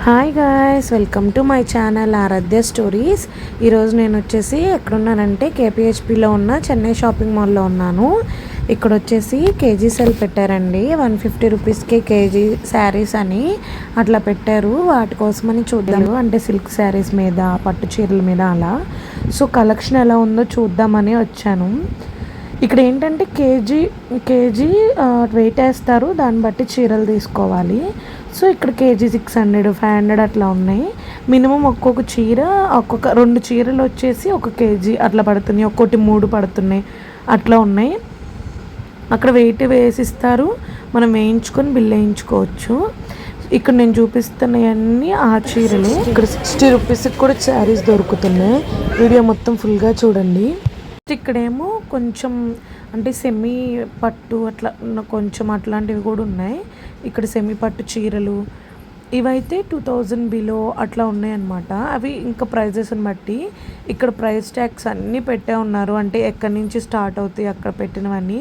Hi guys, welcome to my channel Aaradhya stories. ఈరోజు నేను వచ్చేసి ఎక్కడున్నానంటే కేపీహెచ్పిలో ఉన్న చెన్నై షాపింగ్ మాల్లో ఉన్నాను. ఇక్కడ వచ్చేసి కేజీ సెల్ పెట్టారండి. 150 రూపీస్కి కేజీ శారీస్ అని అట్లా పెట్టారు. వాటి కోసమని చూద్దాము, అంటే సిల్క్ శారీస్ మీద, పట్టు చీరల మీద అలా. సో కలెక్షన్ ఎలా ఉందో చూద్దామని వచ్చాను. ఇక్కడ ఏంటంటే కేజీ వెయిట్ వేస్తారు, దాన్ని బట్టి చీరలు తీసుకోవాలి. సో ఇక్కడ కేజీ 600, 500 అట్లా ఉన్నాయి. మినిమం ఒక్కొక్క చీర, రెండు చీరలు వచ్చేసి 1 కేజీ అట్లా పడుతున్నాయి, ఒక్కొక్కటి 3 పడుతున్నాయి అట్లా ఉన్నాయి. అక్కడ వెయిట్ వేసిస్తారు, మనం వేయించుకొని బిల్ వేయించుకోవచ్చు. ఇక్కడ నేను చూపిస్తున్నవన్నీ ఆ చీరలు. ఇక్కడ 60 రూపీస్కి కూడా శారీస్ దొరుకుతున్నాయి. వీడియో మొత్తం ఫుల్గా చూడండి. ఇక్కడేమో కొంచెం అంటే సెమీ పట్టు అట్లా కొంచెం అట్లాంటివి కూడా ఉన్నాయి. ఇక్కడ సెమీ పట్టు చీరలు ఇవైతే 2000 బిలో అట్లా ఉన్నాయన్నమాట. అవి ఇంకా ప్రైజెస్ని బట్టి ఇక్కడ ప్రైస్ ట్యాగ్స్ అన్నీ పెట్టే ఉన్నారు. అంటే ఎక్కడి నుంచి స్టార్ట్ అవుతాయి అక్కడ పెట్టినవన్నీ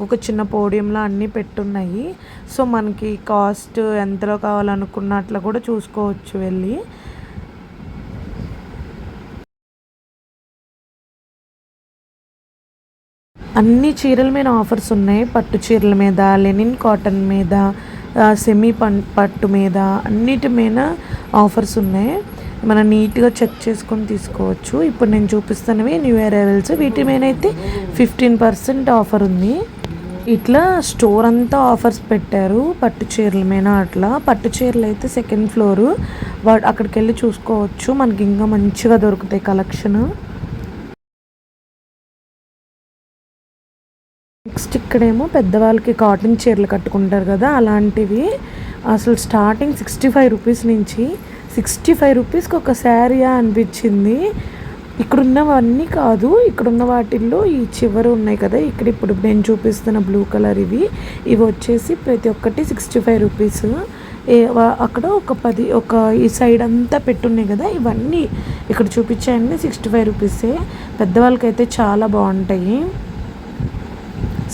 ఒక చిన్న పోడియంలో అన్నీ పెట్టున్నాయి. సో మనకి కాస్ట్ ఎంతలో కావాలనుకున్న అట్లా కూడా చూసుకోవచ్చు వెళ్ళి. అన్ని చీరల మీద ఆఫర్స్ ఉన్నాయి. పట్టు చీరల మీద, లెనిన్ కాటన్ మీద, సెమీ పట్టు మీద, అన్నిటి మీద ఆఫర్స్ ఉన్నాయి. మనం నీట్గా చెక్ చేసుకొని తీసుకోవచ్చు. ఇప్పుడు నేను చూపిస్తున్నవి న్యూ అరైవల్స్. వీటి మీద అయితే 15% ఆఫర్ ఉంది. ఇట్లా స్టోర్ అంతా ఆఫర్స్ పెట్టారు పట్టు చీరల మీద. అట్లా పట్టు చీరలు అయితే 2nd ఫ్లోర్, అక్కడికి వెళ్ళి చూసుకోవచ్చు. మనకి ఇంకా మంచిగా దొరుకుతాయి కలెక్షన్. నెక్స్ట్ ఇక్కడేమో పెద్దవాళ్ళకి కాటన్ చీరలు కట్టుకుంటారు కదా, అలాంటివి. అసలు స్టార్టింగ్ 65 రూపీస్ నుంచి. 65 రూపీస్కి ఒక శారీ అనిపించింది. ఇక్కడున్నవన్నీ కాదు, ఇక్కడున్న వాటిల్లో ఈ చివరి ఉన్నాయి కదా, ఇక్కడ ఇప్పుడు నేను చూపిస్తున్న బ్లూ కలర్ ఇవి వచ్చేసి ప్రతి ఒక్కటి 65 రూపీస్. అక్కడ ఈ సైడ్ అంతా పెట్టున్నాయి కదా, ఇవన్నీ ఇక్కడ చూపించాయండి 65 రూపీసే. పెద్దవాళ్ళకైతే చాలా బాగుంటాయి.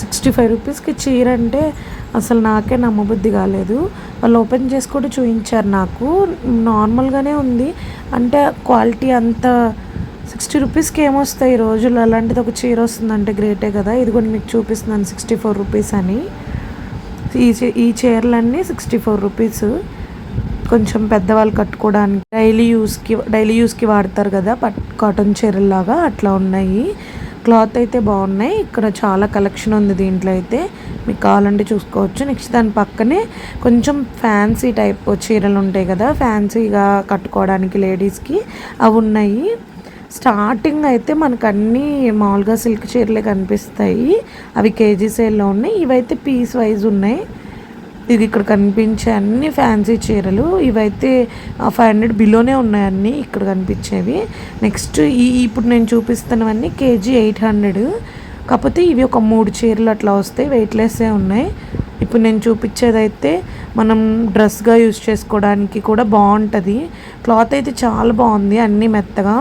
65 రూపీస్కి చీర అంటే అసలు నాకే నమ్మబుద్ధి కాలేదు. వాళ్ళు ఓపెన్ చేసి కూడా చూపించారు. నాకు నార్మల్గానే ఉంది, అంటే క్వాలిటీ అంత 60 రూపీస్కి ఏమొస్తాయి ఈ రోజుల్లో. అలాంటిది ఒక చీర వస్తుందంటే గ్రేటే కదా. ఇది కూడా మీకు చూపిస్తున్నాను 64 రూపీస్ అని. ఈ చీరలన్నీ 64 రూపీస్. కొంచెం పెద్దవాళ్ళు కట్టుకోవడానికి డైలీ యూస్కి వాడతారు కదా, కాటన్ చీరల్లాగా అట్లా ఉన్నాయి. క్లాత్ అయితే బాగున్నాయి. ఇక్కడ చాలా కలెక్షన్ ఉంది దీంట్లో అయితే, మీకు కావాలంటే చూసుకోవచ్చు. నెక్స్ట్ దాని పక్కనే కొంచెం ఫ్యాన్సీ టైప్ చీరలు ఉంటాయి కదా, ఫ్యాన్సీగా కట్టుకోవడానికి లేడీస్కి, అవి ఉన్నాయి. స్టార్టింగ్ అయితే మనకు అన్నీ మామూలుగా సిల్క్ చీరలే కనిపిస్తాయి. అవి కేజీ సేల్లో ఉన్నాయి. ఇవైతే పీస్ వైజ్ ఉన్నాయి. ఇది ఇక్కడ కనిపించే అన్ని ఫ్యాన్సీ చీరలు. ఇవైతే 500 బిలోనే ఉన్నాయి అన్నీ ఇక్కడ కనిపించేవి. నెక్స్ట్ ఇప్పుడు నేను చూపిస్తున్నవన్నీ కేజీ 800. కాకపోతే ఇవి ఒక 3 చీరలు అట్లా వస్తాయి, వెయిట్లెస్సే ఉన్నాయి. ఇప్పుడు నేను చూపించేదైతే మనం డ్రెస్గా యూజ్ చేసుకోవడానికి కూడా బాగుంటుంది. క్లాత్ అయితే చాలా బాగుంది, అన్నీ మెత్తగా.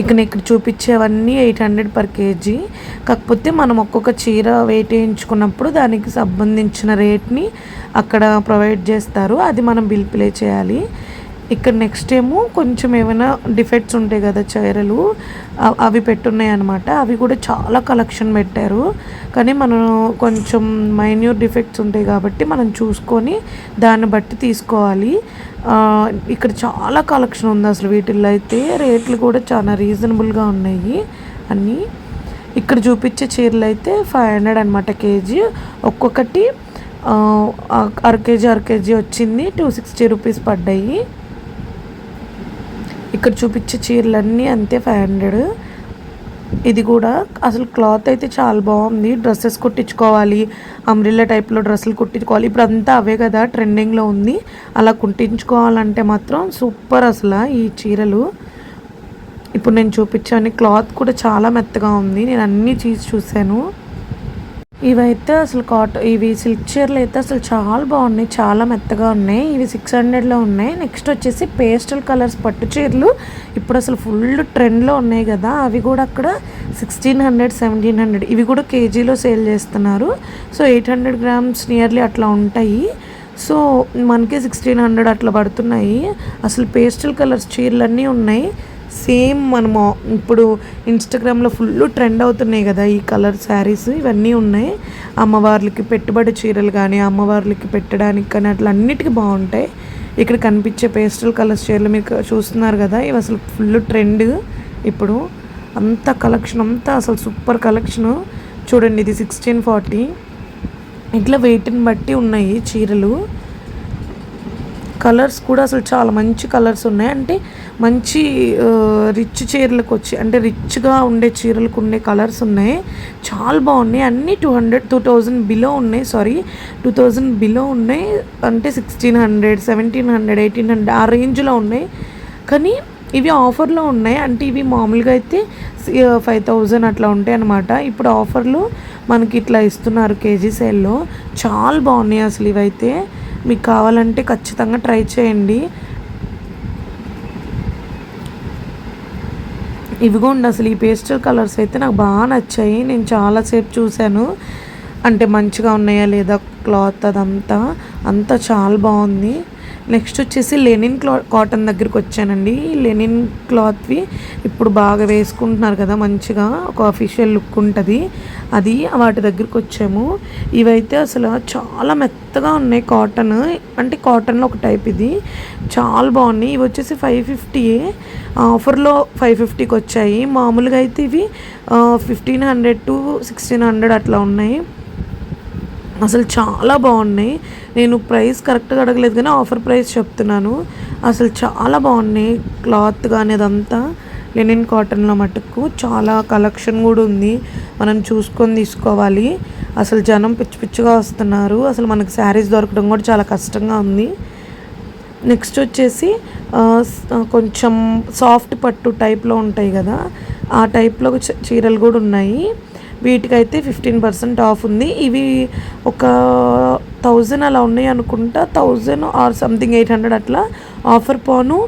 ఇక్కడ చూపించేవన్నీ 800 పర్ కేజీ. కాకపోతే మనం ఒక్కొక్క చీర వెయిట్ వేయించుకున్నప్పుడు దానికి సంబంధించిన రేట్ని అక్కడ ప్రొవైడ్ చేస్తారు, అది మనం బిల్ ప్లే చేయాలి. ఇక్కడ నెక్స్ట్ ఏమో కొంచెం ఏమైనా డిఫెక్ట్స్ ఉంటాయి కదా చీరలు, అవి పెట్టున్నాయి అనమాట. అవి కూడా చాలా కలెక్షన్ పెట్టారు, కానీ మనం కొంచెం మైన్యూట్ డిఫెక్ట్స్ ఉంటాయి కాబట్టి మనం చూసుకొని దాన్ని బట్టి తీసుకోవాలి. ఇక్కడ చాలా కలెక్షన్ ఉంది అసలు. వీటిల్లో అయితే రేట్లు కూడా చాలా రీజనబుల్గా ఉన్నాయి అన్నీ. ఇక్కడ చూపించే చీరలు అయితే 500 అనమాట కేజీ. ఒక్కొక్కటి అర కేజీ వచ్చింది. 260 రూపీస్ పడ్డాయి. ఇక్కడ చూపించే చీరలన్నీ అంతే 500. ఇది కూడా అసలు క్లాత్ అయితే చాలా బాగుంది. డ్రెస్సెస్ కుట్టించుకోవాలి, అంబ్రిల్లా టైప్లో డ్రెస్సులు కుట్టించుకోవాలి, ఇప్పుడు అంతా అవే కదా ట్రెండింగ్లో ఉంది. అలా కుట్టించుకోవాలంటే మాత్రం సూపర్ అసలు ఈ చీరలు. ఇప్పుడు నేను చూపించాను, క్లాత్ కూడా చాలా మెత్తగా ఉంది. నేను అన్నీ చూశాను. ఇవైతే అసలు ఇవి సిల్క్ చీరలు అయితే అసలు చాలా బాగున్నాయి, చాలా మెత్తగా ఉన్నాయి. ఇవి 600లో ఉన్నాయి. నెక్స్ట్ వచ్చేసి పేస్టల్ కలర్స్ పట్టు చీరలు ఇప్పుడు అసలు ఫుల్ ట్రెండ్లో ఉన్నాయి కదా, అవి కూడా అక్కడ 1600, 1700. ఇవి కూడా కేజీలో సేల్ చేస్తున్నారు. సో 800 గ్రామ్స్ నియర్లీ అట్లా ఉంటాయి. సో మనకి 1600 అట్లా పడుతున్నాయి. అసలు పేస్టల్ కలర్స్ చీరలన్నీ ఉన్నాయి. సేమ్ మనము ఇప్పుడు ఇన్స్టాగ్రామ్లో ఫుల్ ట్రెండ్ అవుతున్నాయి కదా ఈ కలర్ శారీస్, ఇవన్నీ ఉన్నాయి. అమ్మవార్లకి పెట్టుబడి చీరలు కానీ అమ్మవార్లకి పెట్టడానికి కానీ అట్లా అన్నిటికీ బాగుంటాయి. ఇక్కడ కనిపించే పేస్టల్ కలర్స్ చీరలు మీరు చూస్తున్నారు కదా, ఇవి అసలు ఫుల్ ట్రెండ్ ఇప్పుడు. అంత కలెక్షన్ అంతా అసలు సూపర్ కలెక్షను. చూడండి, ఇది 1640. ఇట్లా వెయిట్ని బట్టి ఉన్నాయి చీరలు. కలర్స్ కూడా అసలు చాలా మంచి కలర్స్ ఉన్నాయి. అంటే మంచి రిచ్ చీరలకు వచ్చి, అంటే రిచ్గా ఉండే చీరలకు ఉండే కలర్స్ ఉన్నాయి. చాలా బాగున్నాయి. అన్నీ 2000 బిలో ఉన్నాయి. 2000 బిలో ఉన్నాయి. అంటే 1600, 1700, 1800 ఆ రేంజ్లో ఉన్నాయి. కానీ ఇవి ఆఫర్లో ఉన్నాయి. అంటే ఇవి మామూలుగా అయితే 5000 అట్లా ఉంటాయి అన్నమాట. ఇప్పుడు ఆఫర్లు మనకి ఇట్లా ఇస్తున్నారు కేజీ సేల్లో. చాలా బాగున్నాయి అసలు ఇవైతే. మీకు కావాలంటే ఖచ్చితంగా ట్రై చేయండి. ఇవిగోండి, అసలు ఈ పేస్టల్ కలర్స్ అయితే నాకు బాగా నచ్చాయి. నేను చాలాసేపు చూశాను, అంటే మంచిగా ఉన్నాయా లేదా క్లాత్ అంతా చాలా బాగుంది. నెక్స్ట్ వచ్చేసి లెనిన్ కాటన్ దగ్గరికి వచ్చానండి. లెనిన్ క్లాత్వి ఇప్పుడు బాగా వేసుకుంటున్నారు కదా, మంచిగా ఒక అఫీషియల్ లుక్ ఉంటుంది. అది వాటి దగ్గరికి వచ్చాము. ఇవైతే అసలు చాలా మెత్తగా ఉన్నాయి. కాటన్ అంటే కాటన్లో ఒక టైప్, ఇది చాలా బాగున్నాయి. ఇవి వచ్చేసి 550, ఆఫర్లో 550కి వచ్చాయి. మామూలుగా అయితే ఇవి 1500 to 1600 అట్లా ఉన్నాయి. అసలు చాలా బాగున్నాయి. నేను ప్రైస్ కరెక్ట్గా అడగలేదు కానీ ఆఫర్ ప్రైస్ చెప్తున్నాను. అసలు చాలా బాగున్నాయి క్లాత్ కానీ అదంతా. లెనిన్ కాటన్లో మటుకు చాలా కలెక్షన్ కూడా ఉంది. మనం చూసుకొని తీసుకోవాలి. అసలు జనం పిచ్చిగా వస్తున్నారు. అసలు మనకు శారీస్ దొరకడం కూడా చాలా కష్టంగా ఉంది. నెక్స్ట్ వచ్చేసి కొంచెం సాఫ్ట్ పట్టు టైప్లో ఉంటాయి కదా, ఆ టైప్లో చీరలు కూడా ఉన్నాయి. వీటికైతే 15% ఆఫ్ ఉంది. ఇవి ఒక 1000 అలా ఉన్నాయి అనుకుంటా. 1000 ఆర్ సంథింగ్ 800 అట్లా ఆఫర్ పోను.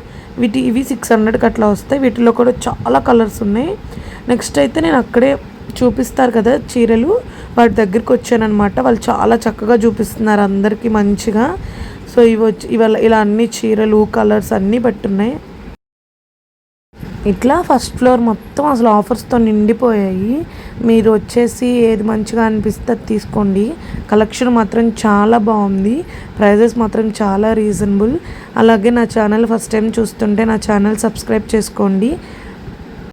ఇవి 600కి అట్లా వస్తాయి. వీటిలో కూడా చాలా కలర్స్ ఉన్నాయి. నెక్స్ట్ అయితే నేను అక్కడే చూపిస్తారు కదా చీరలు, వాటి దగ్గరికి వచ్చానమాట. వాళ్ళు చాలా చక్కగా చూపిస్తున్నారు అందరికీ మంచిగా. సో ఇవాళ ఇలా అన్ని చీరలు కలర్స్ అన్నీ పట్టున్నాయి. ఇట్లా ఫస్ట్ ఫ్లోర్ మొత్తం అసలు ఆఫర్స్తో నిండిపోయాయి. మీరు వచ్చేసి ఏది మంచిగా అనిపిస్తే అది తీసుకోండి. కలెక్షన్ మాత్రం చాలా బాగుంది. ప్రైజెస్ మాత్రం చాలా రీజనబుల్. అలాగే నా ఛానల్ ఫస్ట్ టైం చూస్తుంటే నా ఛానల్ సబ్స్క్రైబ్ చేసుకోండి.